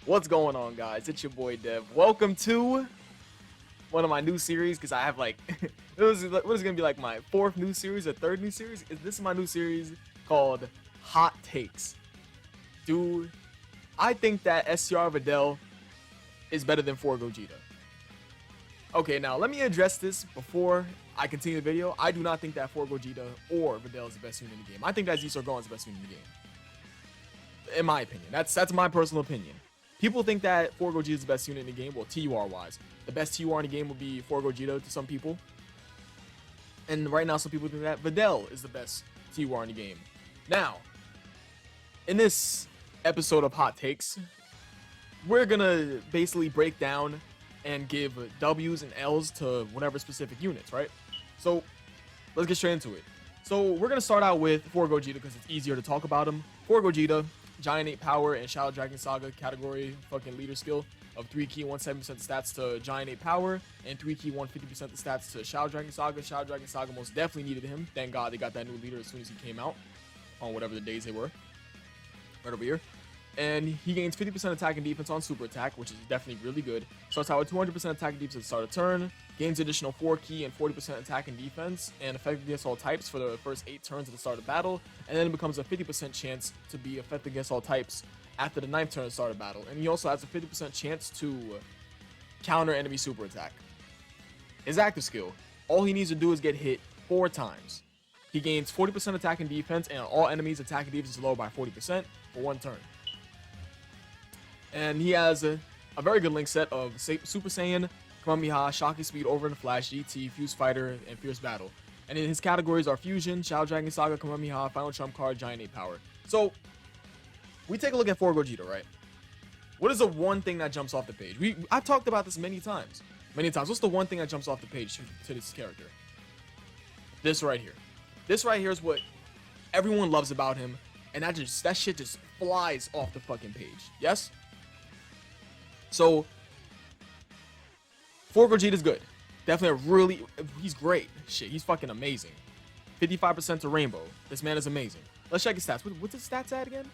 What's going on, guys? It's your boy Dev. Welcome to one of my new series because I have like what is gonna be like my fourth new series or third new series. This is my new series called Hot Takes. Dude, I think that STR Videl is better than 4 Gogeta. Okay, now let me address this before I continue the video. I do not think that 4 Gogeta or Videl is the best unit in the game. I think that Z-Sorgon is the best unit in the game. In my opinion. That's my personal opinion. People think that 4 Gogeta is the best unit in the game. Well, TUR wise. The best TUR in the game would be 4 Gogeta to some people. And right now, some people think that Videl is the best TUR in the game. Now, in this episode of Hot Takes, we're gonna basically break down and give W's and L's to whatever specific units, right? So, let's get straight into it. So, we're gonna start out with 4 Gogeta because it's easier to talk about him. 4 Gogeta, Giant 8 power and Shadow Dragon Saga category fucking leader skill of 3 key 170% stats to Giant 8 power and 3 key 150% the stats to Shadow Dragon Saga. Shadow Dragon Saga most definitely needed him. Thank God they got that new leader as soon as he came out on whatever the days they were. Right over here. And he gains 50% attack and defense on super attack, which is definitely really good. Starts out with 200% attack and defense at the start of turn. Gains additional 4 key and 40% attack and defense, and effective against all types for the first 8 turns at the start of battle. And then it becomes a 50% chance to be effective against all types after the 9th turn at the start of battle. And he also has a 50% chance to counter enemy super attack. His active skill, all he needs to do is get hit 4 times. He gains 40% attack and defense, and all enemies' attack and defense is lower by 40% for 1 turn. And he has a very good link set of Super Saiyan, Kamehameha, Shocky Speed, Over and Flash, GT, Fuse Fighter, and Fierce Battle. And in his categories are Fusion, Shadow Dragon Saga, Kamehameha, Final Trump Card, Giant 8 Power. So, we take a look at 4 Gogeta, right? What is the one thing that jumps off the page? I've talked about this many times. What's the one thing that jumps off the page to this character? This right here. This right here is what everyone loves about him. And that shit just flies off the fucking page. Yes? So, 4 Gogeta is good. Definitely he's great. Shit, he's fucking amazing. 55% to Rainbow. This man is amazing. Let's check his stats. What's his stats at again?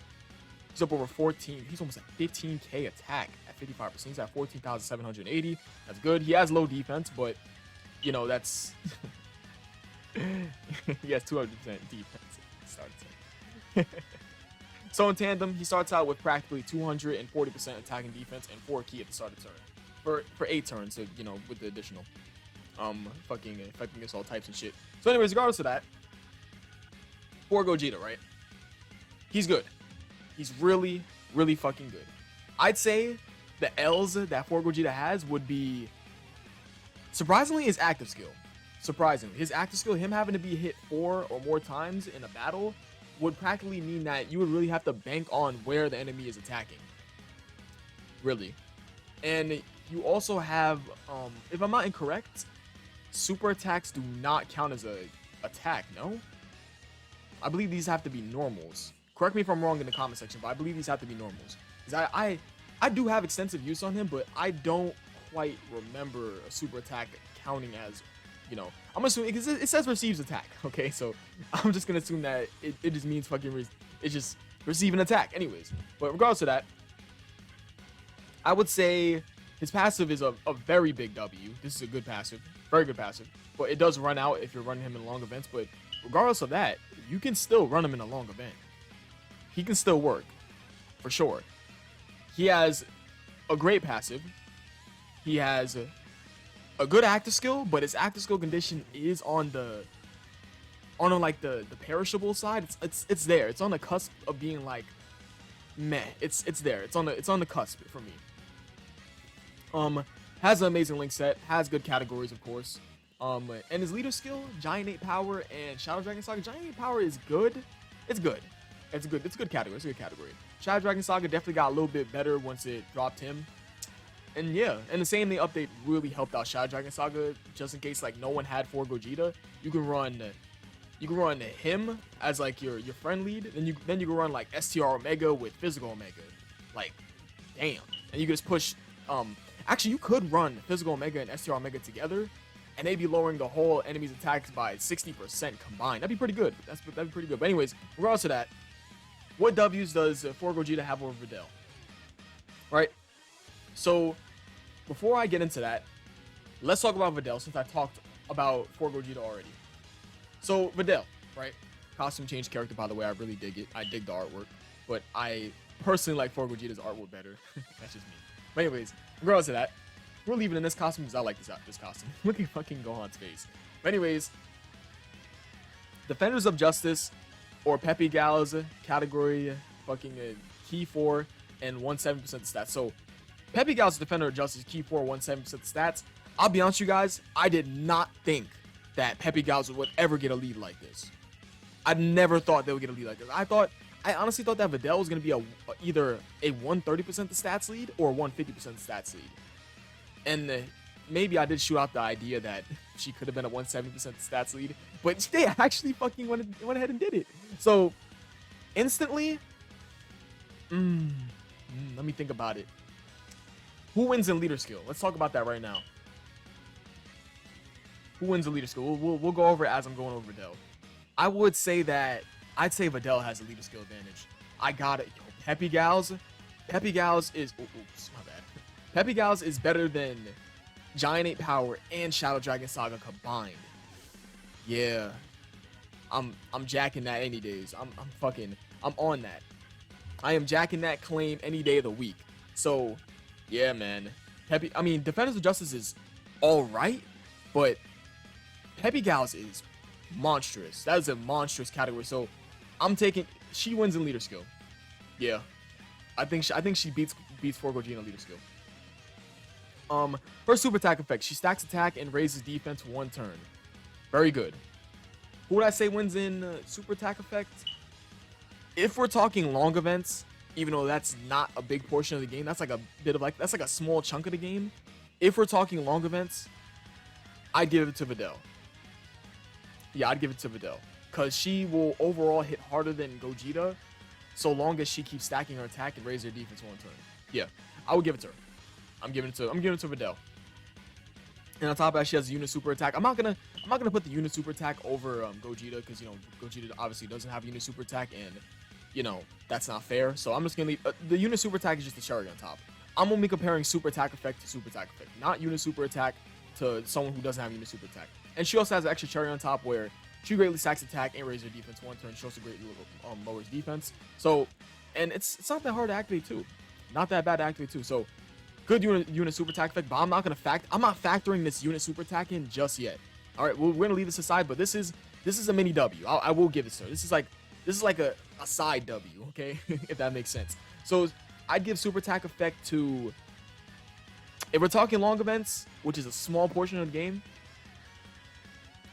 He's up over 14. He's almost at 15k attack at 55%. He's at 14,780. That's good. He has low defense, but, you know, that's... he has 200% defense. Started. So in tandem, he starts out with practically 240% attack and defense and 4 key at the start of turn. For 8 turns, so, you know, with the additional fucking effective against all types and shit. So anyways, regardless of that, 4 Gogeta, right? He's good. He's really, really fucking good. I'd say the L's that 4 Gogeta has would be, surprisingly, his active skill. Surprisingly. His active skill, him having to be hit 4 or more times in a battle, would practically mean that you would really have to bank on where the enemy is attacking. Really. And you also have, if I'm not incorrect, super attacks do not count as a attack, no? I believe these have to be normals. Correct me if I'm wrong in the comment section, but I believe these have to be normals. Because I do have extensive use on him, but I don't quite remember a super attack counting as, you know, I'm assuming, because it says receives attack, okay? So I'm just going to assume that it just means fucking, it's just receive an attack. Anyways, but regardless of that, I would say his passive is a very big W. This is a good passive, very good passive. But it does run out if you're running him in long events. But regardless of that, you can still run him in a long event. He can still work, for sure. He has a great passive. He has a good active skill, but his active skill condition is on the like the perishable side. It's there. It's on the cusp of being like meh. It's there. It's on the cusp for me. Has an amazing link set, has good categories, of course. And his leader skill, Giant 8 power and Shadow Dragon Saga. Giant 8 power is good. It's good. It's a good category. It's a good category. Shadow Dragon Saga definitely got a little bit better once it dropped him. And yeah, and the same day update really helped out Shadow Dragon Saga, just in case like no one had 4 Gogeta. You can run him as like your friend lead, then you can run like STR Omega with Physical Omega. Like, damn. And you can just push actually you could run Physical Omega and STR Omega together, and they'd be lowering the whole enemy's attacks by 60% combined. That'd be pretty good. That'd be pretty good. But anyways, regardless of that, what W's does 4 Gogeta have over Videl? right? So before I get into that, let's talk about Videl since I talked about for Gogeta already. So Videl, right? Costume change character, by the way. I really dig it. I dig the artwork, but I personally like for Gogeta's artwork better. That's just me. But anyways, regardless of that, we're leaving in this costume because I like this costume. Look at fucking Gohan's face. But anyways, Defenders of Justice or Peppy Gals category fucking key 4 and 170% stats. So Peppy Gals Defender of Justice key 4 170% stats. I'll be honest with you guys, I did not think that Peppy Gals would ever get a lead like this. I never thought they would get a lead like this. I honestly thought that Videl was going to be either a 130% stats lead or a 150% stats lead. And maybe I did shoot out the idea that she could have been a 170% stats lead, but they actually fucking went ahead and did it. So instantly, let me think about it. Who wins in leader skill? Let's talk about that right now. Who wins the leader skill? We'll go over it as I'm going over Videl. I'd say Videl has a leader skill advantage. I got it. Yo, Peppy Gals is oops, my bad. Peppy Gals is better than Giant 8 Power and Shadow Dragon Saga combined. Yeah. I'm jacking that any days. I'm on that. I am jacking that claim any day of the week. So, yeah, man. Defenders of Justice is alright, but Peppy Gals is monstrous. That is a monstrous category. So, she wins in leader skill. Yeah. I think she beats For Gogeta in leader skill. Her super attack effect. She stacks attack and raises defense 1 turn. Very good. Who would I say wins in super attack effect? If we're talking long events, even though that's not a big portion of the game, that's like a small chunk of the game. If we're talking long events, I'd give it to Videl. Yeah, I'd give it to Videl. Because she will overall hit harder than Gogeta so long as she keeps stacking her attack and raise her defense 1 turn. Yeah, I would give it to her. I'm giving it to Videl. And on top of that, she has a unit super attack. I'm not gonna put the unit super attack over Gogeta because Gogeta obviously doesn't have unit super attack, and that's not fair. So I'm just gonna leave the unit super attack is just the cherry on top. I'm only comparing super attack effect to super attack effect, not unit super attack to someone who doesn't have unit super attack. And she also has an extra cherry on top where she greatly stacks attack and raises her defense 1 turn. She also greatly lowers defense. So, and it's not that hard to activate too. Not that bad to activate too. So, good unit super attack effect, but I'm not factoring this unit super attack in just yet. All right, we're gonna leave this aside, but this is a mini W. I will give it to her. This is like a side W, okay, if that makes sense. So I'd give super attack effect to, if we're talking long events, which is a small portion of the game,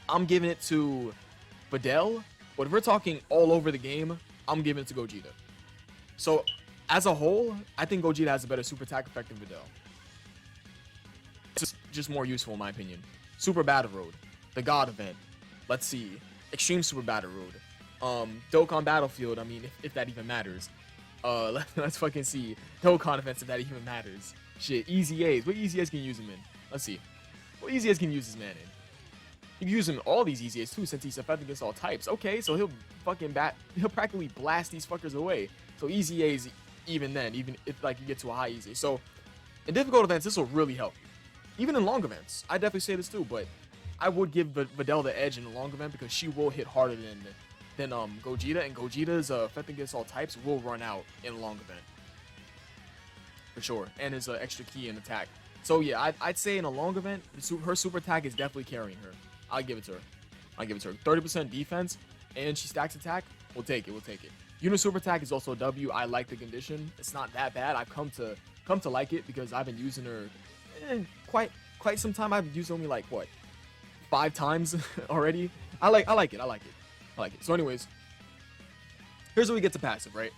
I'm giving it to Videl. But if we're talking all over the game, I'm giving it to Gogeta. So as a whole, I think Gogeta has a better super attack effect than Videl. It's just more useful in my opinion. Super Battle Road, the God event. Let's see, Extreme Super Battle Road, Dokkan Battlefield. I mean, if that even matters. Let's fucking see Dokkan events if that even matters. Shit, Easy A's. What Easy A's can you use him in? Let's see. What Easy A's can you use this man in? You can use him in all these Easy A's too, since he's effective against all types. Okay, so he'll practically blast these fuckers away. So Easy A's even then, even if like you get to a high Easy. So in difficult events, this will really help you. Even in long events, I definitely say this too, but I would give Videl the edge in the long event because she will hit harder than Gogeta, and Gogeta's effective against all types will run out in a long event. For sure, and his extra key in attack. So yeah, I'd say in a long event, her super attack is definitely carrying her. I'll give it to her. 30% defense, and she stacks attack. We'll take it. Unit super attack is also a W. I like the condition. It's not that bad. I've come to like it because I've been using her quite some time. I've used only like what 5 times already. I like it. So anyways, here's where we get to passive, right?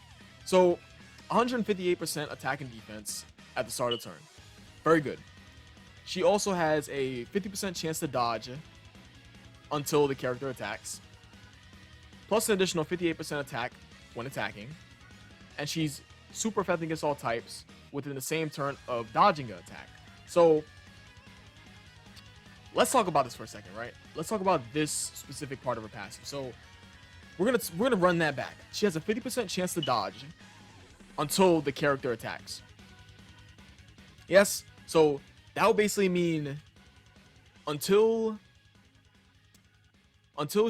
So 158% attack and defense at the start of the turn. Very good. She also has a 50% chance to dodge until the character attacks, plus an additional 58% attack when attacking, and she's super effective against all types within the same turn of dodging an attack. So let's talk about this for a second, right? Let's talk about this specific part of her passive. So we're gonna run that back. She has a 50% chance to dodge until the character attacks. Yes, so that would basically mean until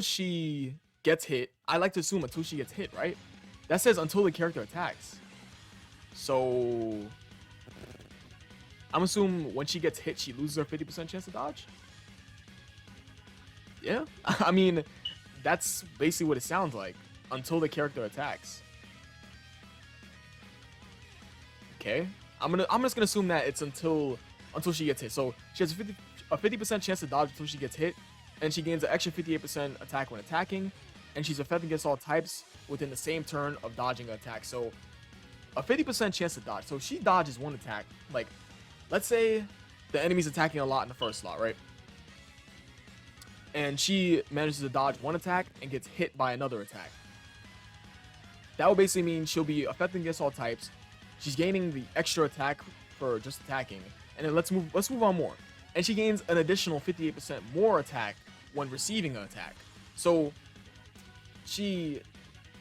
she gets hit. I like to assume until she gets hit, right? That says until the character attacks. So I'm assuming when she gets hit, she loses her 50% chance to dodge. Yeah, I mean, that's basically what it sounds like. Until the character attacks. Okay, I'm just gonna assume that it's until she gets hit. So she has a 50% chance to dodge until she gets hit, and she gains an extra 58% attack when attacking, and she's effective against all types within the same turn of dodging an attack. So a 50% chance to dodge. So if she dodges one attack, like let's say the enemy's attacking a lot in the first slot, right? And she manages to dodge one attack and gets hit by another attack. That would basically mean she'll be effective against all types. She's gaining the extra attack for just attacking. And then let's move on more. And she gains an additional 58% more attack when receiving an attack. So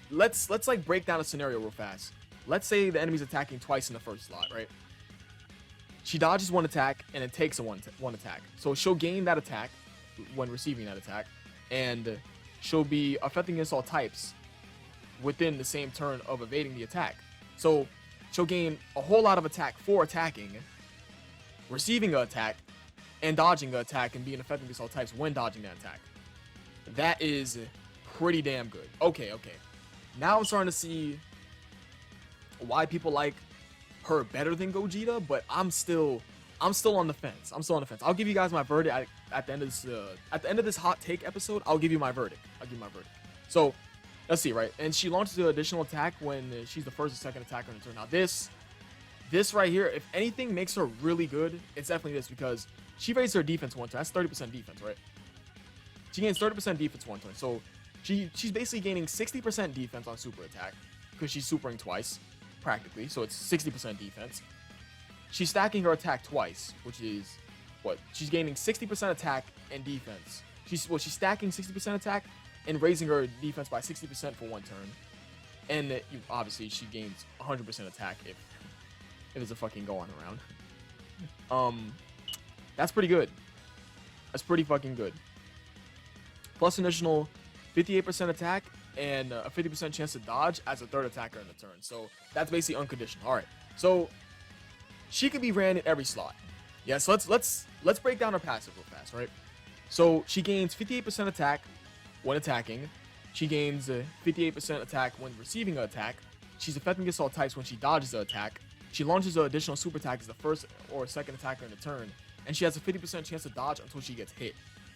let's like break down a scenario real fast. Let's say the enemy's attacking twice in the first slot, right? She dodges one attack and it takes one attack. So she'll gain that attack when receiving that attack, and she'll be effective against all types within the same turn of evading the attack. So she'll gain a whole lot of attack for attacking, receiving an attack, and dodging an attack, and being effective against all types when dodging that attack. That is pretty damn good. Okay. Now I'm starting to see why people like her better than Gogeta, but I'm still on the fence. I'll give you guys my verdict at the end of this hot take episode. I'll give you my verdict. So let's see, right? And she launches an additional attack when she's the first or second attacker in the turn. Now this right here, if anything makes her really good, it's definitely this, because she raises her defense one turn. That's 30% defense, right? She gains 30% defense one turn. So she's basically gaining 60% defense on super attack because she's supering twice, practically. So it's 60% defense. She's stacking her attack twice, which is what? She's gaining 60% attack and defense. She's stacking 60% attack and raising her defense by 60% for one turn. And obviously she gains 100% attack if it's a fucking going around. That's pretty good. That's pretty fucking good. Plus an additional 58% attack and a 50% chance to dodge as a third attacker in the turn. So that's basically unconditional. All right. So she could be ran in every slot. Yeah, so let's break down her passive real fast, right? So she gains 58% attack when attacking. She gains 58% attack when receiving an attack. She's effective against all types when she dodges an attack. She launches an additional super attack as the first or second attacker in the turn. And she has a 50% chance to dodge until she gets hit,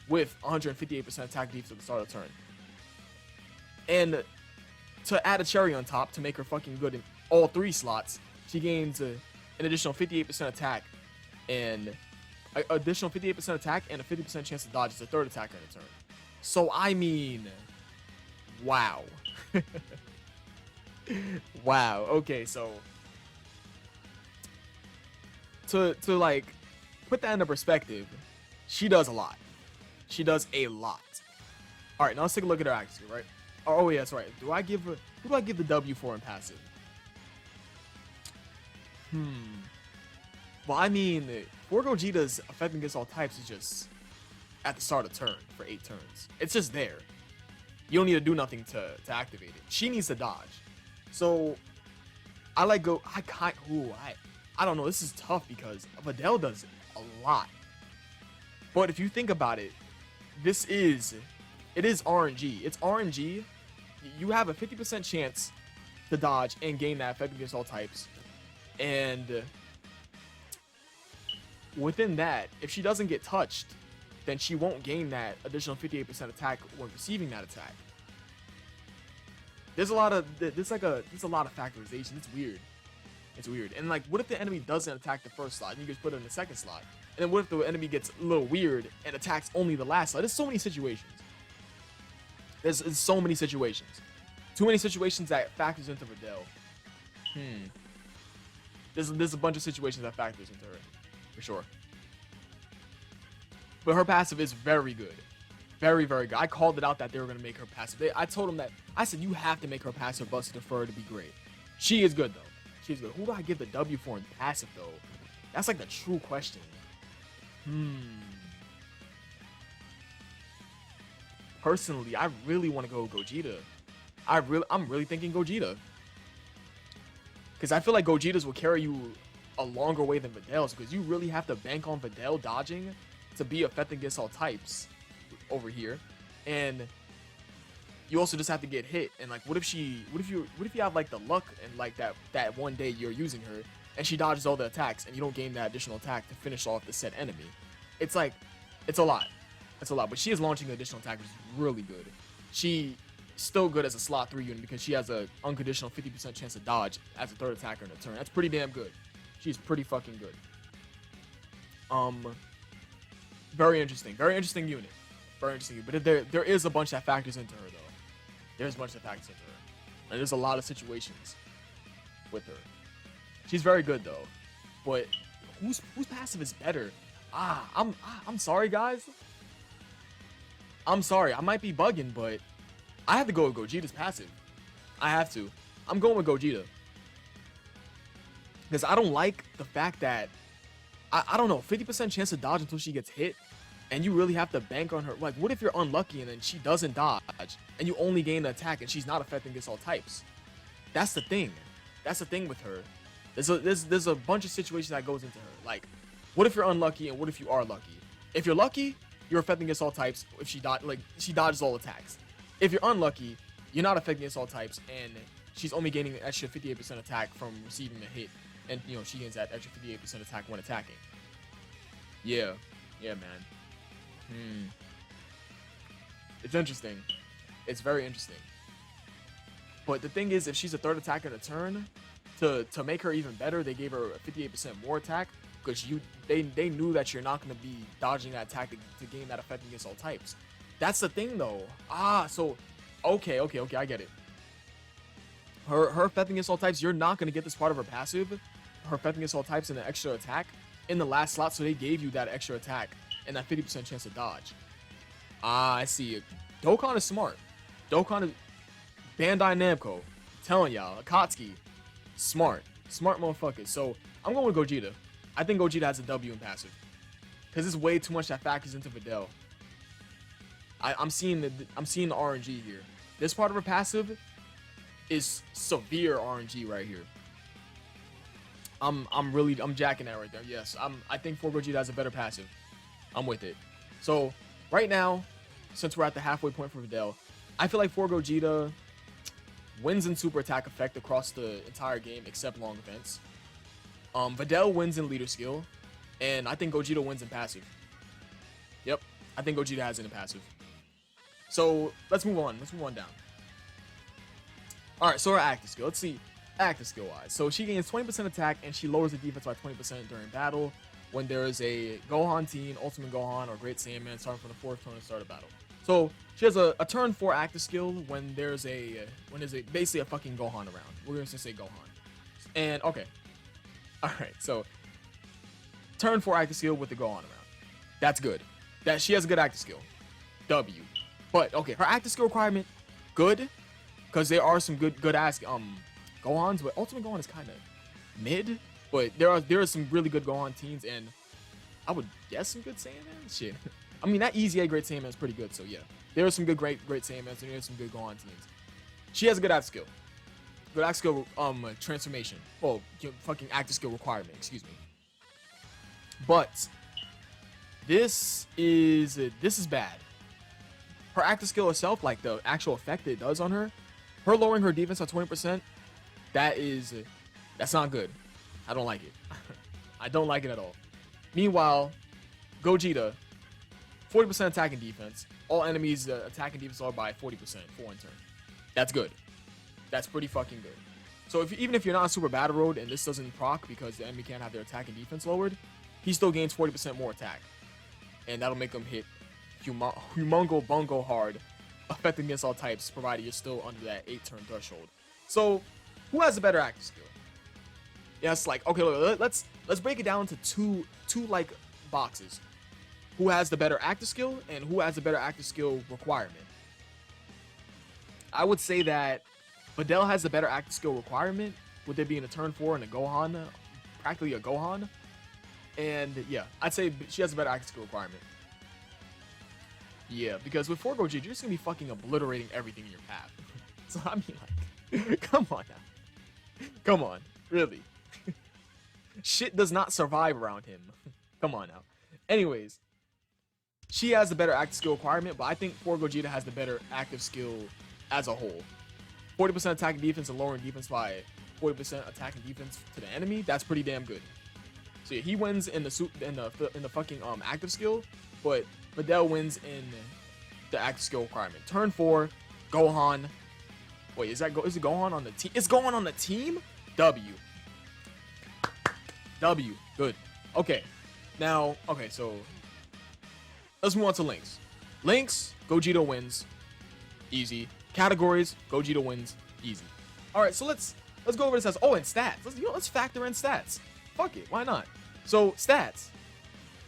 with 158% attack defense at the start of the turn. And to add a cherry on top to make her fucking good in all three slots, she gains an additional 58% attack and additional 58% attack and a 50% chance to dodge as a third attacker in the turn. So I mean, wow. Wow. Okay, so to like put that into perspective, she does a lot. She does a lot. All right, now let's take a look at her accuracy, right? Oh yeah, that's right. Who do I give the W for in passive? Well, I mean, for Gogeta's effective against all types is just at the start of turn for 8 turns. It's just there. You don't need to do nothing to activate it. She needs to dodge. So I like I don't know. This is tough because Videl does a lot. But if you think about it, it is RNG. It's RNG. You have a 50% chance to dodge and gain that effect against all types. And within that, if she doesn't get touched, then she won't gain that additional 58% attack when receiving that attack. There's a lot of factorization. It's weird. It's weird. And like, what if the enemy doesn't attack the first slot and you just put it in the second slot? And then what if the enemy gets a little weird and attacks only the last slot? There's so many situations. There's so many situations. Too many situations that factors into Videl. There's a bunch of situations that factors into her, for sure. But her passive is very good. Very, very good. I called it out that they were going to make her passive. I told them that. I said, you have to make her passive busted for her to be great. She is good, though. She's good. Who do I give the W for in passive, though? That's like the true question. Personally, I really want to go Gogeta. I'm really thinking Gogeta. Because I feel like Gogetas will carry you a longer way than Videl's, because you really have to bank on Videl dodging to be effective against all types over here. And you also just have to get hit. And like, what if you have like the luck and like that one day you're using her and she dodges all the attacks and you don't gain that additional attack to finish off the said enemy. It's like, it's a lot. It's a lot, but she is launching an additional attack, which is really good. She still good as a slot 3 unit because she has a unconditional 50% chance to dodge as a third attacker in a turn. That's pretty damn good. She's pretty fucking good. Very interesting unit. Very interesting. But there is a bunch that factors into her though. There's a bunch that factors into her. And there's a lot of situations with her. She's very good though. But whose passive is better? I'm sorry guys. I'm sorry. I might be bugging, but I have to go with Gogeta's passive. I have to. I'm going with Gogeta. Because I don't like the fact that, I don't know, 50% chance to dodge until she gets hit. And you really have to bank on her. Like, what if you're unlucky and then she doesn't dodge and you only gain the attack and she's not effective against all types? That's the thing. That's the thing with her. There's a bunch of situations that goes into her. Like, what if you're unlucky and what if you are lucky? If you're lucky, you're effective against all types. If she dodges all attacks. If you're unlucky, you're not effective against all types, and she's only gaining an extra 58% attack from receiving a hit, and you know she gains that extra 58% attack when attacking. Yeah, man. It's interesting. It's very interesting. But the thing is, if she's a third attacker in a turn, to make her even better, they gave her a 58% more attack because they knew that you're not going to be dodging that attack to gain that effect against all types. That's the thing though. So okay, I get it. Her effect against all types, you're not going to get this part of her passive, her effect against all types and the extra attack in the last slot, so they gave you that extra attack and that 50% chance to dodge. I see it. Dokkan is smart. Dokkan is Bandai Namco. I'm telling y'all, Akatsuki, smart motherfuckers. So I'm going with Gogeta. I think Gogeta has a W in passive because it's way too much that factors into Videl. I'm seeing the RNG here. This part of her passive is severe RNG right here. I'm jacking that right there. Yes, I think Gogeta has a better passive. I'm with it. So right now, since we're at the halfway point for Videl, I feel like Gogeta wins in super attack effect across the entire game except long events. Videl wins in leader skill, and I think Gogeta wins in passive. Yep, I think Gogeta has it in passive. So let's move on. Let's move on down. All right, so her active skill. Let's see active skill wise. So she gains 20% attack and she lowers the defense by 20% during battle when there is a Gohan teen, Ultimate Gohan, or Great Saiyaman starting from the 4th turn to start a battle. So she has a turn 4 active skill when there's basically a fucking Gohan around. We're gonna just say Gohan. And okay, all right. So turn 4 active skill with the Gohan around. That's good. That she has a good active skill. W. But okay, her active skill requirement, good, because there are some good ass Gohans, but Ultimate Gohan is kind of mid. But there are some really good Gohan teens, and I would guess some good Saiyamans. Shit, I mean that Easy A Great Saiyaman is pretty good. So yeah, there are some good great Saiyamans, and there's some good Gohan teens. She has a good active skill. Good active skill transformation. Oh, fucking active skill requirement. Excuse me. But this is bad. Her active skill itself, like the actual effect it does on her lowering her defense by 20%, that's not good. I don't like it. I don't like it at all. Meanwhile, Gogeta, 40% attack and defense. All enemies attack and defense are by 40% for one turn. That's good. That's pretty fucking good. So even if you're not on Super Battle Road and this doesn't proc because the enemy can't have their attack and defense lowered, he still gains 40% more attack. And that'll make him hit humongo bungo hard, affecting against all types, provided you're still under that 8-turn threshold. So, who has a better active skill? Yeah, it's like, okay, look, let's break it down to two like boxes. Who has the better active skill and who has a better active skill requirement? I would say that Videl has the better active skill requirement, with it being a turn 4 and a Gohan, practically a Gohan. And yeah, I'd say she has a better active skill requirement. Yeah, because with 4 Gogeta, you're just gonna be fucking obliterating everything in your path. So I mean, like, come on now. Come on, really. Shit does not survive around him. Come on now. Anyways, she has the better active skill requirement, but I think 4 Gogeta has the better active skill as a whole. 40% attack and defense and lowering defense by 40% attack and defense to the enemy. That's pretty damn good. So yeah, he wins in the fucking active skill, but Videl wins in the active skill requirement. Turn 4, Gohan. Wait, is it Gohan on the team? It's Gohan on the team? W. W. Good. Okay. Now, okay, so let's move on to links. Links, Gogeta wins. Easy. Categories, Gogeta wins. Easy. Alright, so let's go over this as and stats. Let's factor in stats. Fuck it, why not? So stats.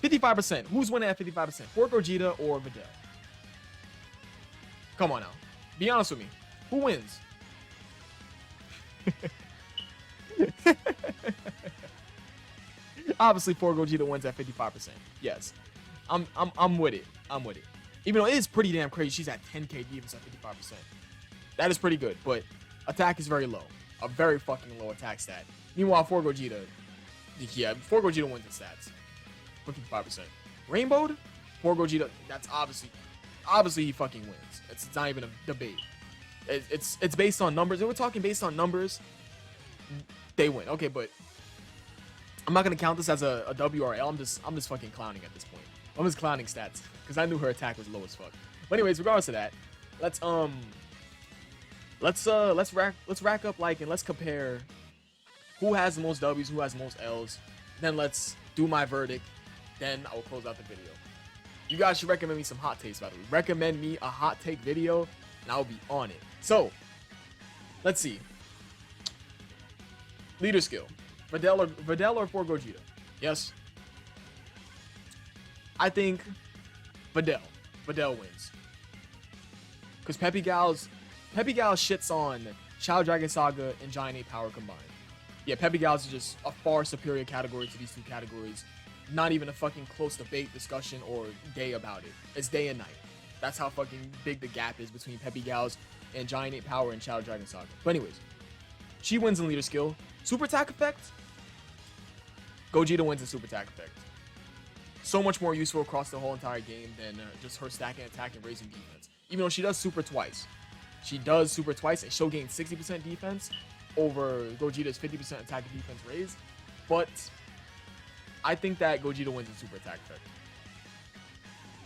55%. Who's winning at 55%? 4 Gogeta or Videl? Come on now. Be honest with me. Who wins? Obviously, 4 Gogeta wins at 55%. Yes. I'm with it. I'm with it. Even though it is pretty damn crazy, she's at 10k defense at 55%. That is pretty good, but attack is very low. A very fucking low attack stat. Meanwhile, 4 Gogeta, yeah, 4 Gogeta wins in stats. 55%. Rainbowed, 4 Gogeta, that's obviously he fucking wins. It's not even a debate. It's based on numbers. If we're talking based on numbers, they win. Okay, but I'm not gonna count this as a W or L. I'm just fucking clowning at this point. I'm just clowning stats because I knew her attack was low as fuck. But anyways, regardless of that, let's rack up and let's compare who has the most W's, who has the most L's. Then let's do my verdict. Then I will close out the video. You guys should recommend me some hot takes, by the way. Recommend me a hot take video, and I'll be on it. So, let's see. Leader skill. Videl or 4 Gogeta? Yes. I think Videl. Videl wins. Because Peppy Gal shits on Shadow Dragon Saga and Giant 8 Power combined. Yeah, Peppy Gals is just a far superior category to these two categories. Not even a fucking close debate, discussion, or day about it. It's day and night. That's how fucking big the gap is between Peppy Gals and Giant 8 Power and Shadow Dragon Saga. But anyways, she wins in leader skill. Super attack effect, Gogeta wins in super attack effect. So much more useful across the whole entire game than just her stacking attack and raising defense. Even though she does super twice. She does super twice and she'll gain 60% defense over Gogeta's 50% attack and defense raise. But I think that Gogeta wins in super attack effect.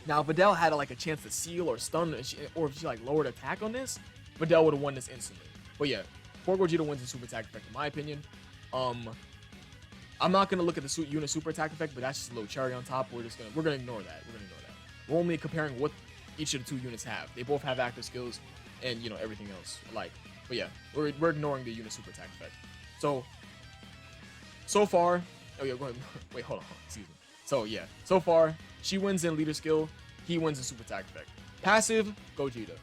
Now, if Videl had a chance to seal or stun, or if she lowered attack on this, Videl would have won this instantly. But yeah, 4 Gogeta wins in super attack effect in my opinion. I'm not gonna look at the unit super attack effect, but that's just a little cherry on top. We're gonna ignore that. We're only comparing what each of the two units have. They both have active skills and everything else alike. But yeah, we're ignoring the unit super attack effect. So far, oh yeah, go ahead. Wait, hold on, excuse me. So yeah, so far she wins in leader skill, he wins in super attack effect. Passive, Gogeta.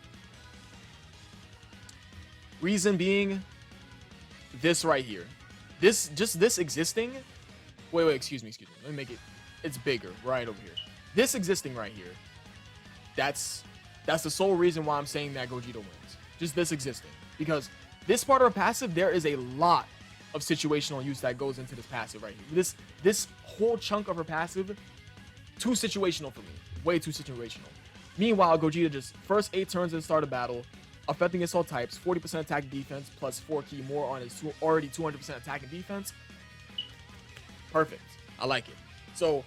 Reason being, this right here. This existing. Wait, excuse me. Let me make it. It's bigger right over here. This existing right here. That's the sole reason why I'm saying that Gogeta wins. Just this existing, because this part of her passive, there is a lot of situational use that goes into this passive right here. This whole chunk of her passive, too situational for me. Way too situational. Meanwhile, Gogeta just first 8 turns at the start of battle, affecting his all types, 40% attack and defense, plus 4 key more on his already 200% attack and defense. Perfect. I like it. So,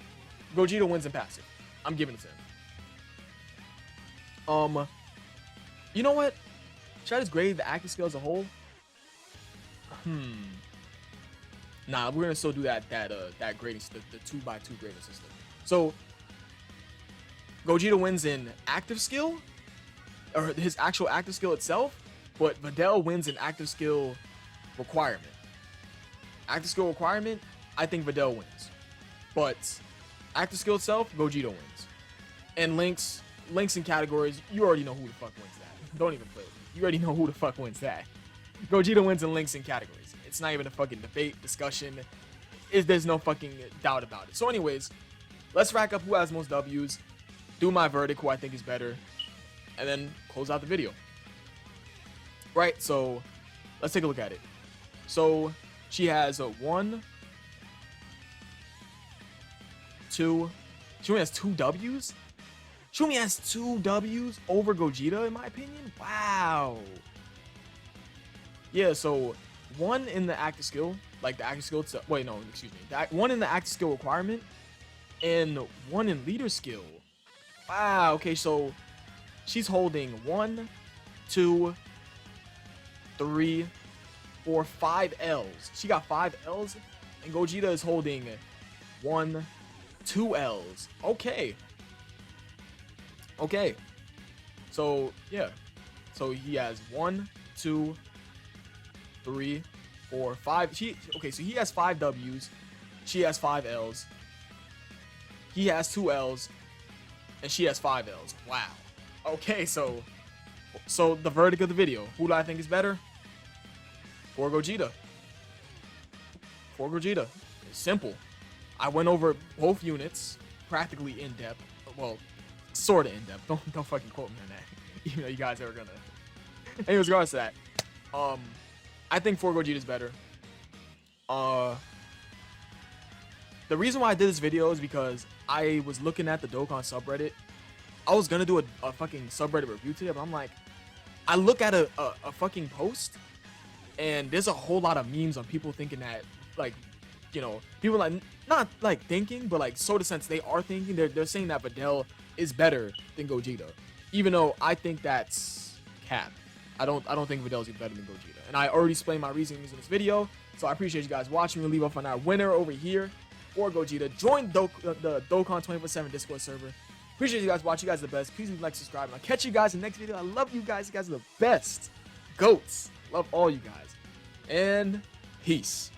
Gogeta wins in passive. I'm giving it to him. You know what? Should I just grade the active skill as a whole? Nah, we're gonna still do that grading, the 2x2 grading system. So, Gogeta wins in active skill, or his actual active skill itself, but Videl wins in active skill requirement. Active skill requirement, I think Videl wins. But active skill itself, Gogeta wins. And links and categories, you already know who the fuck wins that. Don't even play with me. You already know who the fuck wins that. Gogeta wins in links and categories. It's not even a fucking debate, discussion. there's no fucking doubt about it. So anyways, let's rack up who has most W's, do my verdict, who I think is better, and then close out the video. Right, so let's take a look at it. So she has a 1, 2. She only has 2 W's? She only has 2 W's over Gogeta, in my opinion? Wow. Yeah, so 1 in the active skill, like the active skill, wait, no, excuse me. 1 in the active skill requirement, and 1 in leader skill. Wow, okay, so she's holding 1, 2, 3, 4, 5 L's. She got 5 L's, and Gogeta is holding 1, 2 L's. Okay. Okay. So, yeah. So he has 1, 2, 3, 4, 5. Okay, so he has 5 W's. She has 5 L's. He has 2 L's. And she has 5 L's. Wow. Okay, so the verdict of the video. Who do I think is better? For Gogeta. For Gogeta. It's simple. I went over both units practically in depth. Well, sort of in depth. Don't fucking quote me on that. Even though you guys are gonna. Anyways, regardless of that, I think For Gogeta is better. The reason why I did this video is because I was looking at the Dokkan subreddit. I was gonna do a fucking subreddit review today, but I'm like, I look at a fucking post, and there's a whole lot of memes on people thinking that, like, you know, people like not like thinking, but like sort of sense they are thinking. They're saying that Videl is better than Gogeta, even though I think that's cap. I don't think Videl is better than Gogeta, and I already explained my reasonings in this video. So I appreciate you guys watching. We'll leave off on our winner over here for Gogeta. Join the Dokkan 24/7 Discord server. Appreciate you guys watching. You guys are the best. Please leave a like, subscribe, and I'll catch you guys in the next video. I love you guys. You guys are the best. Goats. Love all you guys. And peace.